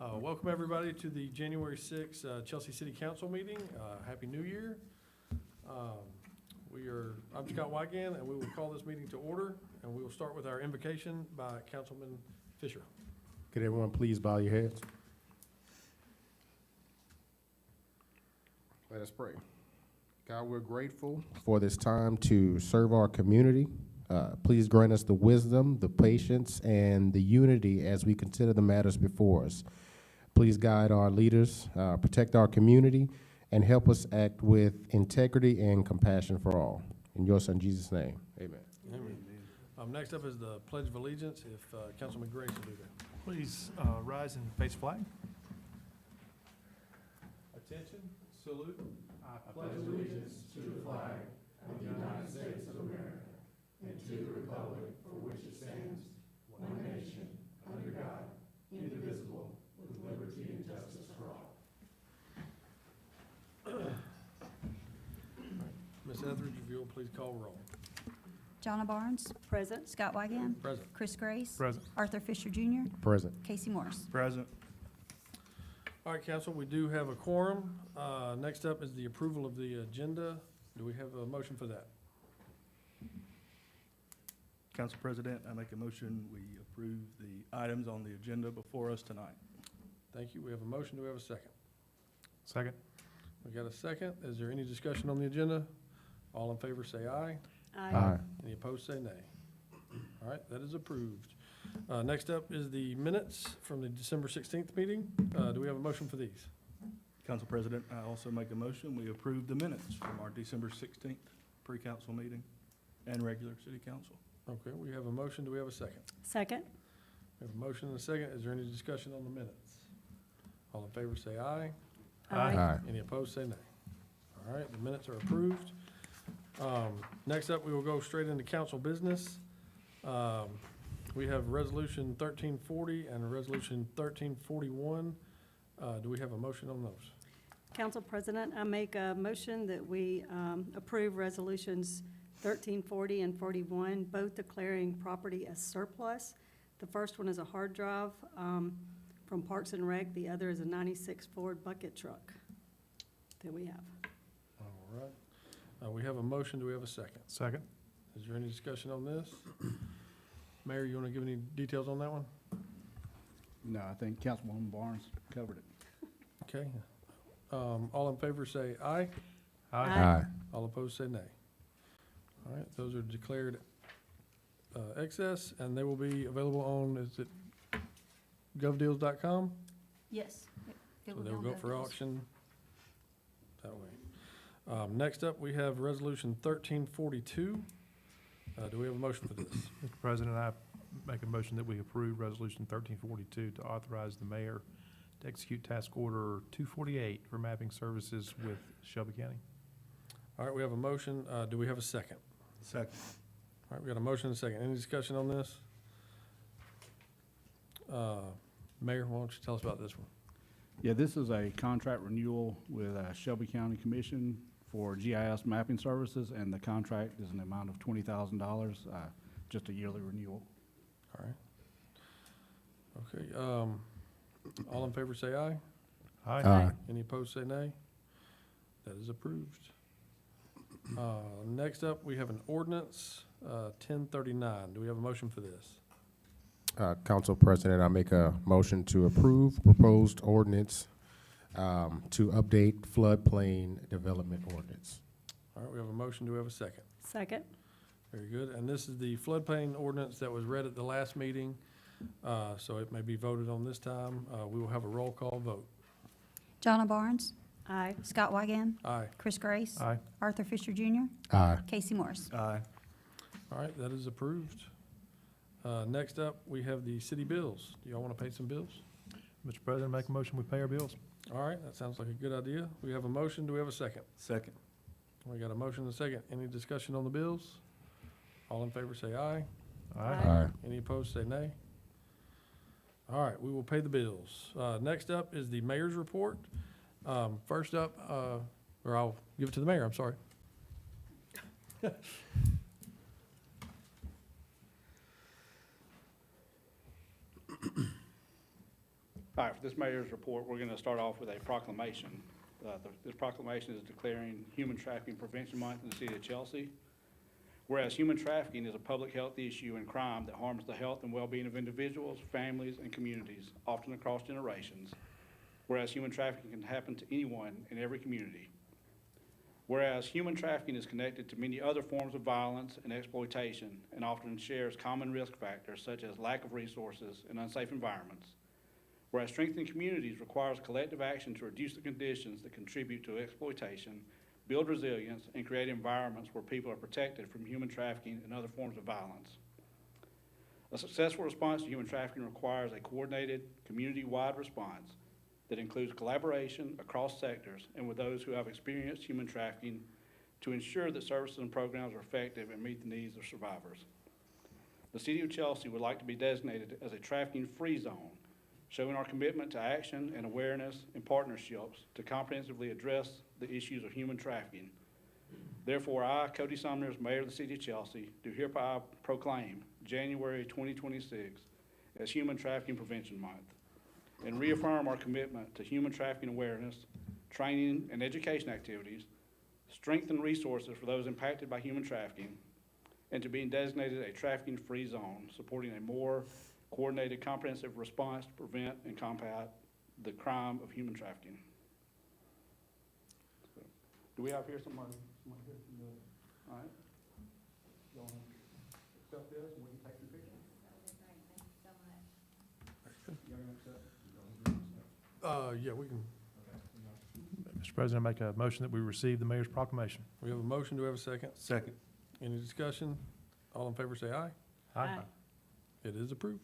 Welcome, everybody, to the January 6th Chelsea City Council meeting. Happy New Year. I'm Scott Wygan, and we will call this meeting to order, and we will start with our invocation by Councilman Fisher. Could everyone please bow your heads? Let us pray. God, we're grateful for this time to serve our community. Please grant us the wisdom, the patience, and the unity as we consider the matters before us. Please guide our leaders, protect our community, and help us act with integrity and compassion for all. In your Son, Jesus' name, amen. Amen. Next up is the Pledge of Allegiance, if Councilman Grace will do that. Please rise and face flag. Attention, salute. I pledge allegiance to the flag of the United States of America and to the republic for which it stands, one nation, under God, indivisible, with liberty and justice for all. Ms. Etheridge, if you'll please call roll. Jonna Barnes. Present. Scott Wygan. Present. Chris Grace. Present. Arthur Fisher Jr. Present. Casey Morris. Present. All right, council, we do have a quorum. Next up is the approval of the agenda. Do we have a motion for that? Council President, I make a motion, we approve the items on the agenda before us tonight. Thank you. We have a motion. Do we have a second? Second. We got a second. Is there any discussion on the agenda? All in favor say aye. Aye. Any opposed say nay. All right, that is approved. Next up is the minutes from the December 16th meeting. Do we have a motion for these? Council President, I also make a motion, we approve the minutes from our December 16th pre-council meeting and regular city council. Okay, we have a motion. Do we have a second? Second. We have a motion and a second. Is there any discussion on the minutes? All in favor say aye. Aye. Any opposed say nay. All right, the minutes are approved. Next up, we will go straight into council business. We have Resolution 1340 and Resolution 1341. Do we have a motion on those? Council President, I make a motion that we approve resolutions 1340 and 41, both declaring property as surplus. The first one is a hard drive from Parks and Rec. The other is a 96 Ford bucket truck that we have. All right. We have a motion. Do we have a second? Second. Is there any discussion on this? Mayor, you want to give any details on that one? No, I think Councilwoman Barnes covered it. Okay. All in favor say aye. Aye. All opposed say nay. All right, those are declared excess, and they will be available on, is it govdeals.com? Yes. So they will go for auction that way. Next up, we have Resolution 1342. Do we have a motion for this? Mr. President, I make a motion that we approve Resolution 1342 to authorize the mayor to execute task order 248 for mapping services with Shelby County. All right, we have a motion. Do we have a second? Second. All right, we got a motion and a second. Any discussion on this? Mayor, why don't you tell us about this one? Yeah, this is a contract renewal with Shelby County Commission for GIS mapping services, and the contract is an amount of $20,000, just a yearly renewal. All right. Okay, all in favor say aye. Aye. Any opposed say nay. That is approved. Next up, we have an ordinance, 1039. Do we have a motion for this? Council President, I make a motion to approve proposed ordinance to update floodplain development ordinance. All right, we have a motion. Do we have a second? Second. Very good. And this is the floodplain ordinance that was read at the last meeting, so it may be voted on this time. We will have a roll call vote. Jonna Barnes. Aye. Scott Wygan. Aye. Chris Grace. Aye. Arthur Fisher Jr. Aye. Casey Morris. Aye. All right, that is approved. Next up, we have the city bills. Do y'all want to pay some bills? Mr. President, make a motion we pay our bills. All right, that sounds like a good idea. We have a motion. Do we have a second? Second. We got a motion and a second. Any discussion on the bills? All in favor say aye. Aye. Any opposed say nay. All right, we will pay the bills. Next up is the mayor's report. First up, or I'll give it to the mayor, I'm sorry. All right, for this mayor's report, we're going to start off with a proclamation. This proclamation is declaring Human Trafficking Prevention Month in the city of Chelsea. Whereas human trafficking is a public health issue and crime that harms the health and well-being of individuals, families, and communities, often across generations. Whereas human trafficking can happen to anyone in every community. Whereas human trafficking is connected to many other forms of violence and exploitation and often shares common risk factors such as lack of resources and unsafe environments. Whereas strengthening communities requires collective action to reduce the conditions that contribute to exploitation, build resilience, and create environments where people are protected from human trafficking and other forms of violence. A successful response to human trafficking requires a coordinated, community-wide response that includes collaboration across sectors and with those who have experienced human trafficking to ensure that services and programs are effective and meet the needs of survivors. The City of Chelsea would like to be designated as a trafficking-free zone, showing our commitment to action and awareness and partnerships to comprehensively address the issues of human trafficking. Therefore, I, Cody Sumner, as Mayor of the City of Chelsea, do hereby proclaim January 2026 as Human Trafficking Prevention Month, and reaffirm our commitment to human trafficking awareness, training, and education activities, strengthen resources for those impacted by human trafficking, and to being designated a trafficking-free zone, supporting a more coordinated, comprehensive response to prevent and combat the crime of human trafficking. So, do we have here somebody here from the, all right? Y'all want to accept this and we can take the picture? Y'all gonna accept? Yeah, we can, Mr. President, I make a motion that we receive the mayor's proclamation. we have a motion, do we have a second? Second. Any discussion? All in favor say aye. Aye. It is approved.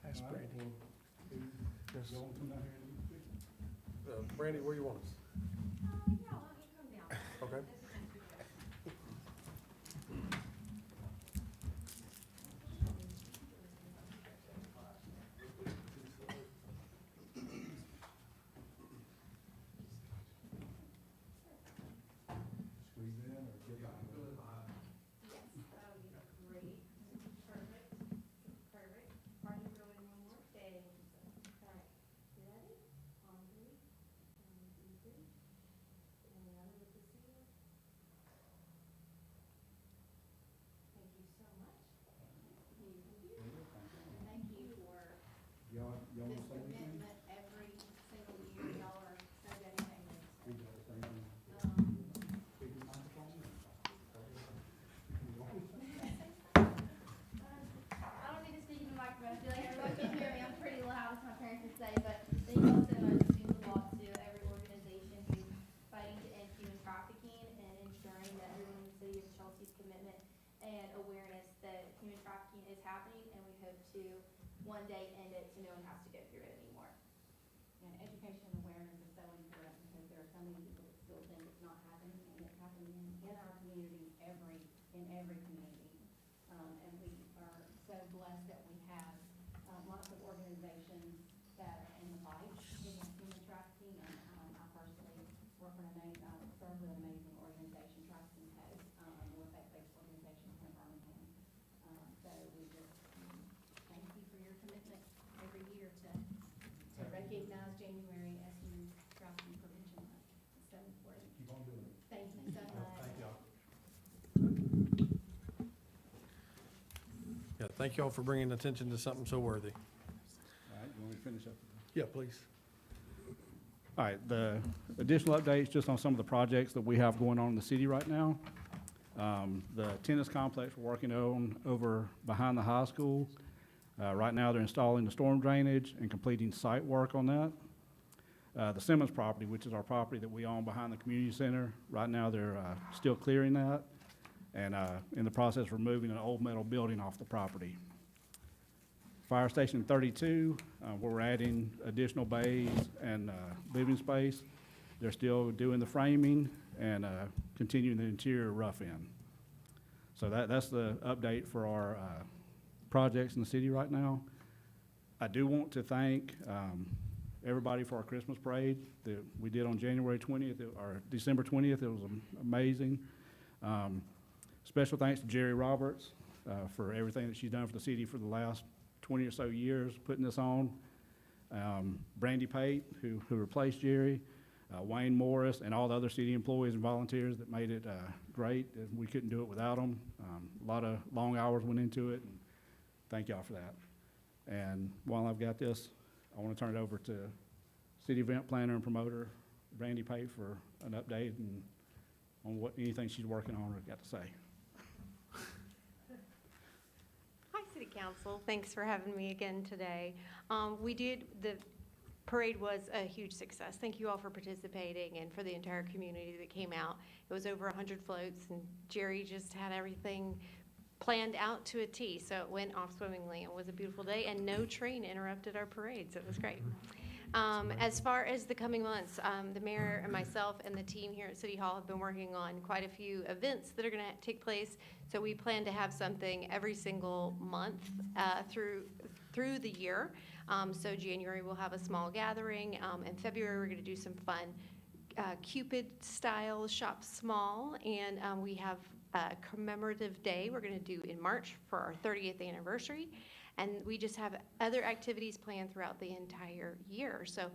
Ask Brandy. Y'all want to come down here and do the picture? Brandy, where you want us? Okay. Squeeze in or get down? Yes, great, perfect, perfect. Are you going one more? Okay. All right, you ready? On three, 1, 2, 3. And another with the seal. Thank you so much. Thank you. And thank you for Y'all this want to say anything? commitment every single year. Y'all are so dedicated. We got to say anything? Big microphone? I don't need to speak in the microphone. I feel like everyone can hear me. I'm pretty loud, as my parents would say, but thank you all so much. It means a lot to every organization who's fighting to end human trafficking and ensuring that everyone in the city of Chelsea's commitment and awareness that human trafficking is happening, and we hope to one day end it so no one has to go through it anymore. And education and awareness is so important because there are so many people that still think it's not happening, and it's happening in our communities, in every community. And we are so blessed that we have lots of organizations that are in the fight against human trafficking. And I personally work for serve with an amazing organization, Trafficking Code, we're a faith-based organization here in Birmingham. So we just thank you for your commitment every year to recognize January as Human Trafficking Prevention Month. It's so important. Keep on doing it. Thank you so much. Thank y'all. Yeah, thank y'all for bringing attention to something so worthy. All right, you want me to finish up? Yeah, please. All right, the additional updates just on some of the projects that we have going on in the city right now. The tennis complex we're working on over behind the high school. Right now, they're installing the storm drainage and completing site work on that. The Simmons property, which is our property that we own behind the community center, right now, they're still clearing that and in the process of removing an old metal building off the property. Fire Station 32, where we're adding additional bays and living space. They're still doing the framing and continuing the interior rough-in. So that's the update for our projects in the city right now. I do want to thank everybody for our Christmas parade that we did on January 20th, or December 20th. It was amazing. Special thanks to Jerry Roberts, for everything that she's done for the city for the last 20 or so years, putting this on. Brandy Pate, who replaced Jerry, Wayne Morris, and all the other city employees and volunteers that made it great. We couldn't do it without them. A lot of long hours went into it, and thank y'all for that. And while I've got this, I want to turn it over to city event planner and promoter, Brandy Pate, for an update and on anything she's working on or got to say. Hi, City Council. Thanks for having me again today. The parade was a huge success. Thank you all for participating and for the entire community that came out. It was over 100 floats, and Jerry just had everything planned out to a T, so it went off swimmingly. It was a beautiful day, and no train interrupted our parade, so it was great. As far as the coming months, the mayor and myself and the team here at City Hall have been working on quite a few events that are going to take place. So we plan to have something every single month through the year. So January we'll have a small gathering. In February we're going to do some fun Cupid-style shop small, and we have a commemorative day we're going to do in March for our 30th anniversary. And we just have other activities planned throughout the entire year. So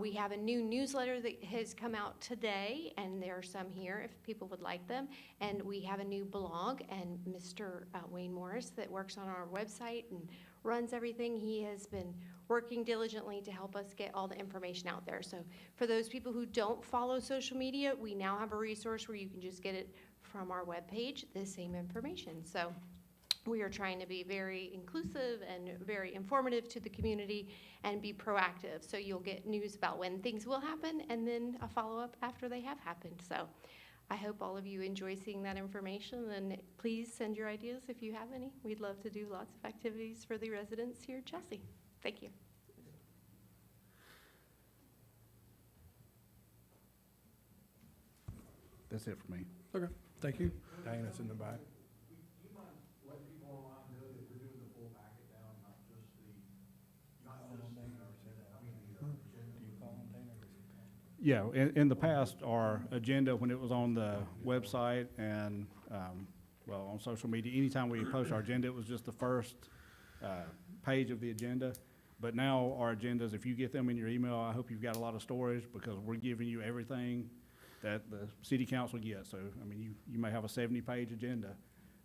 we have a new newsletter that has come out today, and there are some here if people would like them. And we have a new blog, and Mr. Wayne Morris that works on our website and runs everything. He has been working diligently to help us get all the information out there. So for those people who don't follow social media, we now have a resource where you can just get it from our webpage, the same information. So we are trying to be very inclusive and very informative to the community and be proactive. So you'll get news about when things will happen and then a follow-up after they have happened. So I hope all of you enjoy seeing that information, and please send your ideas if you have any. We'd love to do lots of activities for the residents here at Chelsea. Thank you. That's it for me. Okay, thank you. Diana's in the back. Yeah, in the past, our agenda, when it was on the website and, well, on social media, anytime we post our agenda, it was just the first page of the agenda. But now our agendas, if you get them in your email, I hope you've got a lot of storage, because we're giving you everything that the city council gets. So, I mean, you may have a 70-page agenda.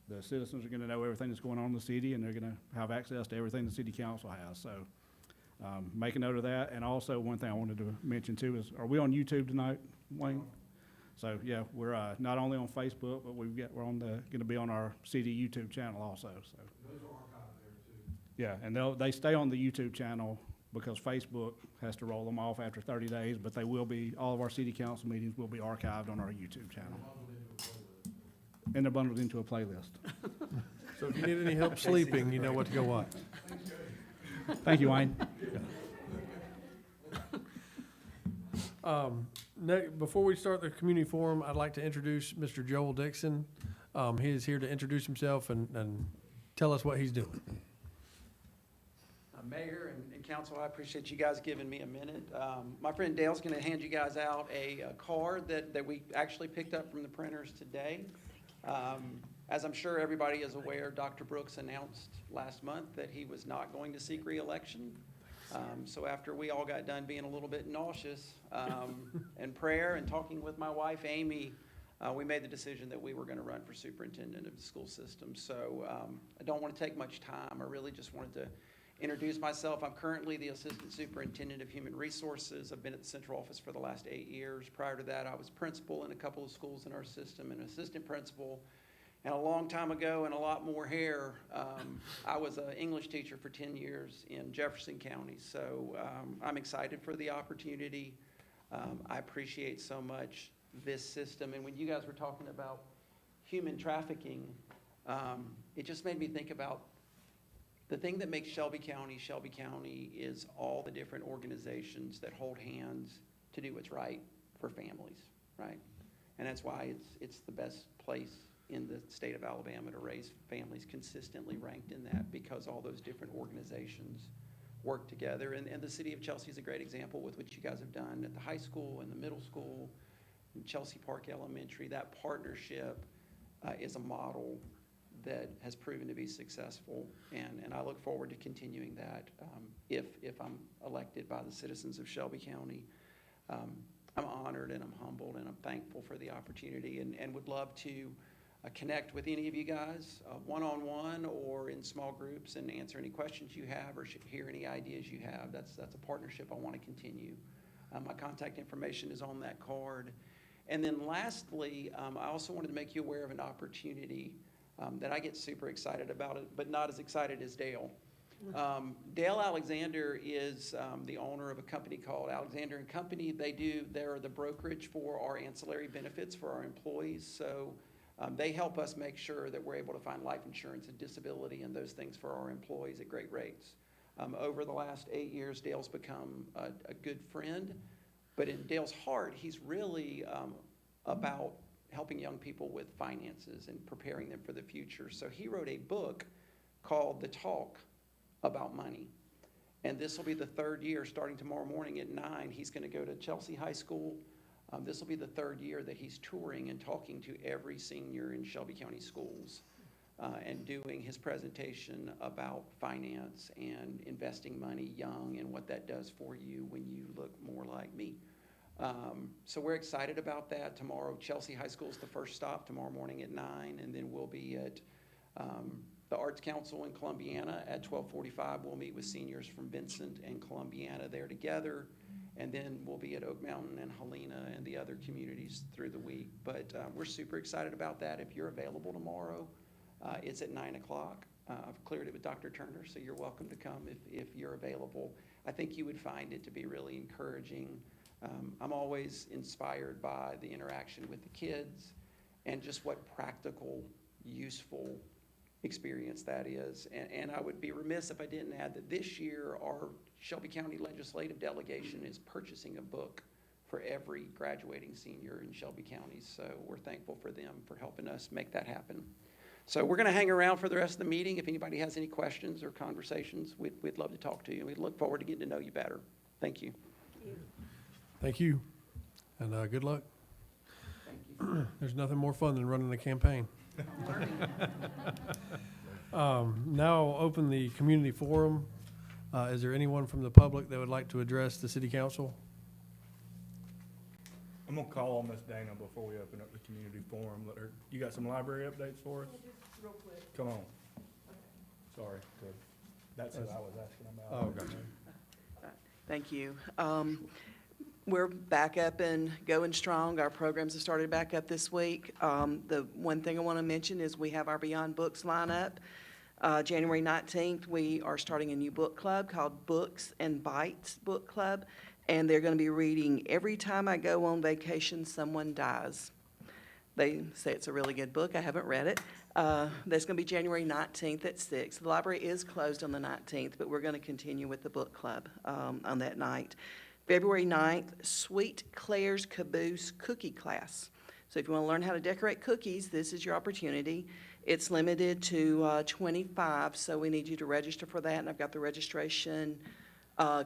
The citizens are gonna know everything that's going on in the city, and they're gonna have access to everything the city council has. So, make a note of that. And also, one thing I wanted to mention too is, are we on YouTube tonight, Wayne? So, yeah, we're not only on Facebook, but we're gonna be on our city YouTube channel also, so. Those are archived there too. Yeah, and they stay on the YouTube channel because Facebook has to roll them off after 30 days, but they will be, all of our city council meetings will be archived on our YouTube channel. And they're bundled into a playlist. So if you need any help sleeping, you know what to go watch. Thank you, Wayne. Before we start the community forum, I'd like to introduce Mr. Joel Dixon. He is here to introduce himself and tell us what he's doing. Mayor and council, I appreciate you guys giving me a minute. My friend Dale's going to hand you guys out a card that we actually picked up from the printers today. As I'm sure everybody is aware, Dr. Brooks announced last month that he was not going to seek re-election. So after we all got done being a little bit nauseous and prayer and talking with my wife, Amy, we made the decision that we were going to run for superintendent of the school system. So I don't want to take much time. I really just wanted to introduce myself. I'm currently the Assistant Superintendent of Human Resources. I've been at the central office for the last 8 years. Prior to that, I was principal in a couple of schools in our system and assistant principal. And a long time ago, and a lot more hair, I was an English teacher for 10 years in Jefferson County. So I'm excited for the opportunity. I appreciate so much this system. And when you guys were talking about human trafficking, it just made me think about the thing that makes Shelby County is all the different organizations that hold hands to do what's right for families, right? And that's why it's the best place in the state of Alabama to raise families, consistently ranked in that, because all those different organizations work together. And the city of Chelsea is a great example with what you guys have done at the high school and the middle school, and Chelsea Park Elementary. That partnership is a model that has proven to be successful, and I look forward to continuing that if I'm elected by the citizens of Shelby County. I'm honored and I'm humbled and I'm thankful for the opportunity and would love to connect with any of you guys one-on-one or in small groups and answer any questions you have or hear any ideas you have. That's a partnership I want to continue. My contact information is on that card. And then lastly, I also wanted to make you aware of an opportunity that I get super excited about it, but not as excited as Dale. Dale Alexander is the owner of a company called Alexander and Company. They're the brokerage for our ancillary benefits for our employees. So they help us make sure that we're able to find life insurance and disability and those things for our employees at great rates. Over the last 8 years, Dale's become a good friend, but in Dale's heart, he's really about helping young people with finances and preparing them for the future. So he wrote a book called The Talk About Money. And this will be the third year, starting tomorrow morning at 9. He's going to go to Chelsea High School. This will be the third year that he's touring and talking to every senior in Shelby County schools and doing his presentation about finance and investing money young and what that does for you when you look more like me. So we're excited about that. Tomorrow, Chelsea High School is the first stop, tomorrow morning at 9, and then we'll be at the Arts Council in Columbiana at 12:45. We'll meet with seniors from Vincent and Columbiana there together, and then we'll be at Oak Mountain and Helena and the other communities through the week. But we're super excited about that. If you're available tomorrow, it's at 9 o'clock. I've cleared it with Dr. Turner, so you're welcome to come if you're available. I think you would find it to be really encouraging. I'm always inspired by the interaction with the kids and just what practical, useful experience that is. And I would be remiss if I didn't add that this year our Shelby County Legislative Delegation is purchasing a book for every graduating senior in Shelby County. So we're thankful for them for helping us make that happen. So we're going to hang around for the rest of the meeting. If anybody has any questions or conversations, we'd love to talk to you. We'd look forward to getting to know you better. Thank you. Thank you, and good luck. Thank you. There's nothing more fun than running a campaign. Now I'll open the community forum. Is there anyone from the public that would like to address the city council? I'm gonna call on Miss Dana before we open up the community forum. Let her, you got some library updates for us? Just real quick. Come on. Sorry, good. That's what I was asking about. Oh, gotcha. Thank you. We're back up and going strong. Our programs have started back up this week. The one thing I want to mention is we have our Beyond Books lineup. January 19th, we are starting a new book club called Books and Bites Book Club, and they're going to be reading Every Time I Go on Vacation, Someone Dies. They say it's a really good book. I haven't read it. That's going to be January 19th at 6. The library is closed on the 19th, but we're going to continue with the book club on that night. February 9th, Sweet Claire's Caboose Cookie Class. So if you want to learn how to decorate cookies, this is your opportunity. It's limited to 25, so we need you to register for that, and I've got the registration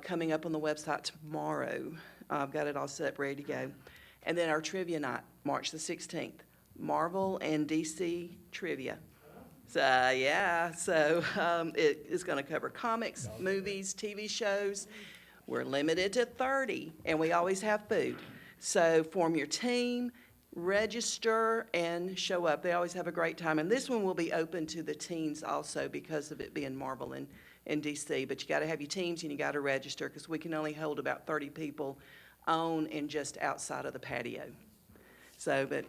coming up on the website tomorrow. I've got it all set up, ready to go. And then our trivia night, March the 16th, Marvel and DC trivia. So, yeah, so it is going to cover comics, movies, TV shows. We're limited to 30, and we always have food. So form your team, register, and show up. They always have a great time. And this one will be open to the teens also because of it being Marvel and DC. But you got to have your teams and you got to register because we can only hold about 30 people on and just outside of the patio. So, but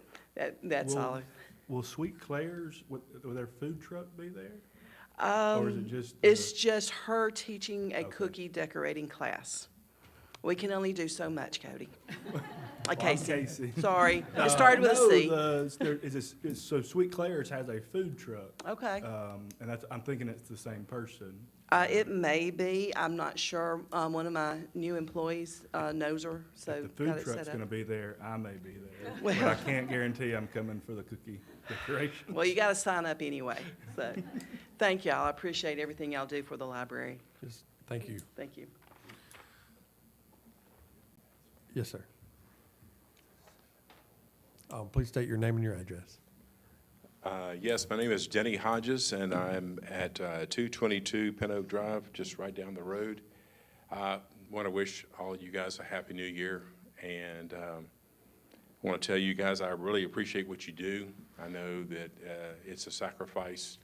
that's all. Will Sweet Claire's, will their food truck be there? Or is it just? It's just her teaching a Okay. cookie decorating class. We can only do so much, Cody. Well, I'm Casey. Casey. Sorry, it started with a C. So Sweet Claire's has a food truck. Okay. And I'm thinking it's the same person. It may be. I'm not sure. One of my new employees knows her, so If the got food it truck's set gonna up. be there, I may be there. Well- But I can't guarantee I'm coming for the cookie decoration. Well, you got to sign up anyway. So, thank y'all. I appreciate everything y'all do for the library. Just, thank you. Thank you. Yes, sir. Please state your name and your address. Yes, my name is Denny Hodges, and I'm at 222 Pin Oak Drive, just right down the road. Want to wish all you guys a Happy New Year, and want to tell you guys I really appreciate what you do. I know that it's a sacrifice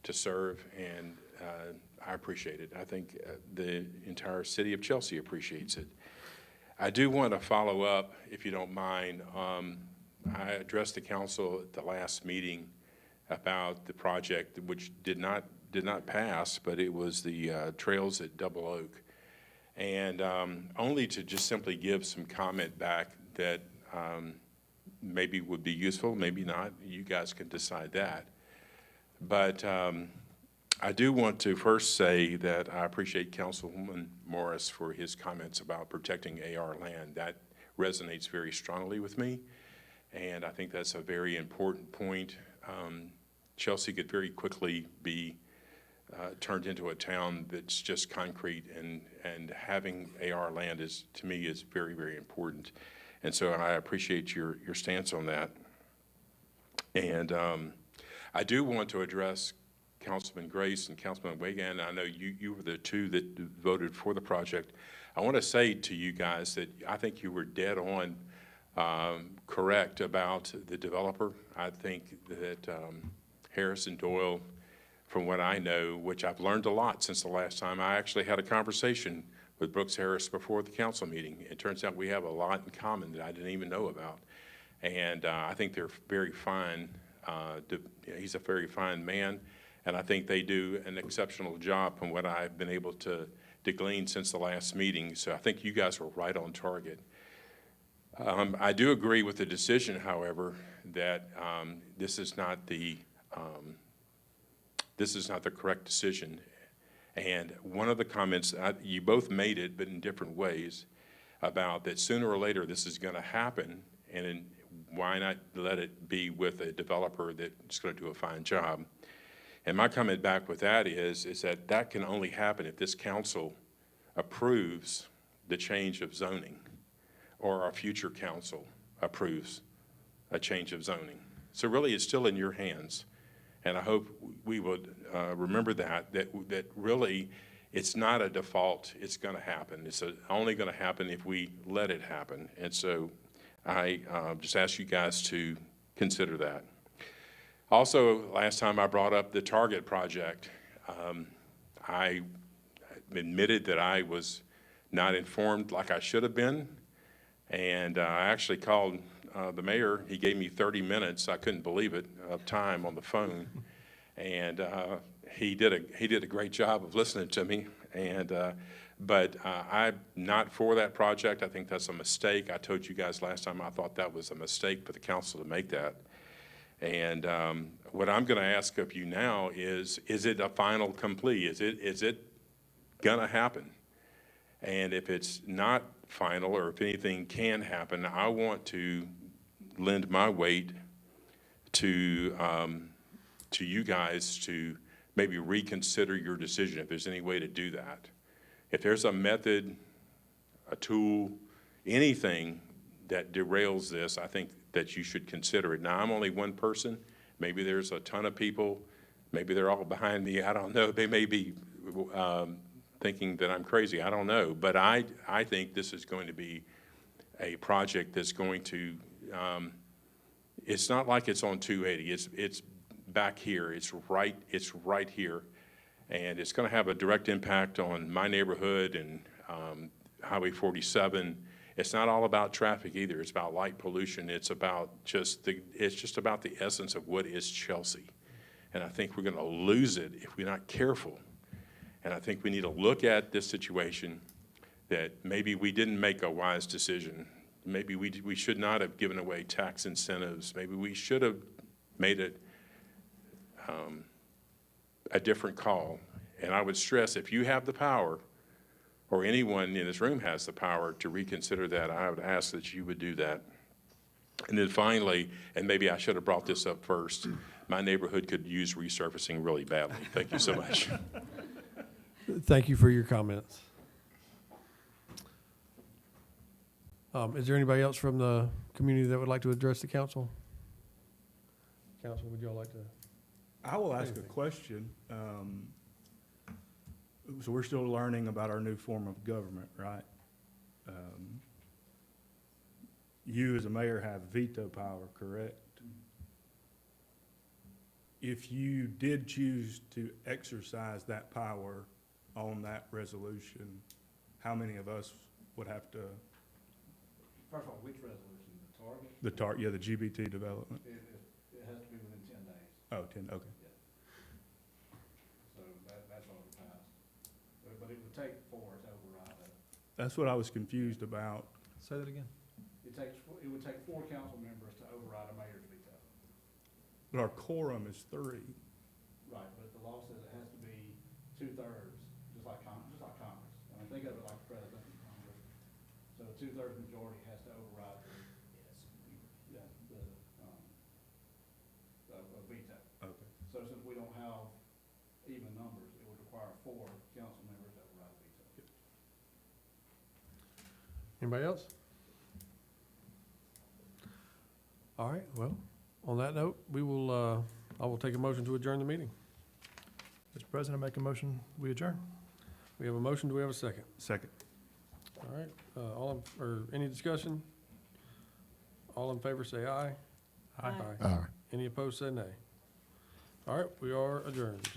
to serve, and I appreciate it. I think the entire city of Chelsea appreciates it. I do want to follow up, if you don't mind. I addressed the council at the last meeting about the project, which did not pass, but it was the trails at Double Oak. And only to just simply give some comment back that maybe would be useful, maybe not. You guys can decide that. But I do want to first say that I appreciate Councilwoman Morris for his comments about protecting AR land. That resonates very strongly with me, and I think that's a very important point. Chelsea could very quickly be turned into a town that's just concrete, and having AR land is, to me, is very, very important. And so I appreciate your stance on that. And I do want to address Councilman Grace and Councilman Weigand. I know you were the two that voted for the project. I want to say to you guys that I think you were dead on correct about the developer. I think that Harrison Doyle, from what I know, which I've learned a lot since the last time, I actually had a conversation with Brooks Harris before the council meeting. It turns out we have a lot in common that I didn't even know about. And I think they're very fine. He's a very fine man, and I think they do an exceptional job from what I've been able to glean since the last meeting. So I think you guys were right on target. I do agree with the decision, however, that this is not the correct decision. And one of the comments, you both made it, but in different ways, about that sooner or later this is going to happen, and why not let it be with a developer that's going to do a fine job. And my comment back with that is that can only happen if this council approves the change of zoning, or our future council approves a change of zoning. So really, it's still in your hands. And I hope we would remember that really it's not a default. It's going to happen. It's only going to happen if we let it happen. And so I just ask you guys to consider that. Also, last time I brought up the Target project, I admitted that I was not informed like I should have been. And I actually called the mayor. He gave me 30 minutes, I couldn't believe it, of time on the phone. And he did a great job of listening to me. And but I'm not for that project. I think that's a mistake. I told you guys last time I thought that was a mistake for the council to make that. And what I'm going to ask of you now is it a final complete? Is it going to happen? And if it's not final, or if anything can happen, I want to lend my weight to you guys to maybe reconsider your decision if there's any way to do that. If there's a method, a tool, anything that derails this, I think that you should consider it. Now, I'm only one person. Maybe there's a ton of people. Maybe they're all behind me. I don't know. They may be thinking that I'm crazy. I don't know. But I think this is going to be a project that's going to, it's not like it's on 280. It's back here. It's right here. And it's going to have a direct impact on my neighborhood and Highway 47. It's not all about traffic either. It's about light pollution. It's just about the essence of what is Chelsea. And I think we're going to lose it if we're not careful. And I think we need to look at this situation that maybe we didn't make a wise decision. Maybe we should not have given away tax incentives. Maybe we should have made it a different call. And I would stress, if you have the power, or anyone in this room has the power to reconsider that, I would ask that you would do that. And then finally, and maybe I should have brought this up first, my neighborhood could use resurfacing really badly. Thank you so much. Thank you for your comments. Is there anybody else from the community that would like to address the council? Council, would y'all like to? I will ask a Anything. question. So we're still learning about our new form of government, right? You as a mayor have veto power, correct? If you did choose to exercise that power on that resolution, how many of us would have to, First of all, which resolution, the target? the GBT development? It has to be within 10 days, Oh, 10, okay. so that's already passed. But it would take 4 to override it. That's what I was confused about. Say that again? It would take 4 council members to override a mayor's veto. But our quorum is 3. Right, but the law says it has to be 2/3, just like Congress. I mean, think of it like the president of Congress. So a 2/3 majority has to override the veto. Okay. So since we don't have even numbers, it would require 4 council members to override the veto. Anybody else? All right, well, on that note, I will take a motion to adjourn the meeting. Mr. President, I make a motion, we adjourn. We have a motion, do we have a second? Second. All right, any discussion? All in favor say aye. Aye. All right. Any opposed say nay. All right, we are adjourned.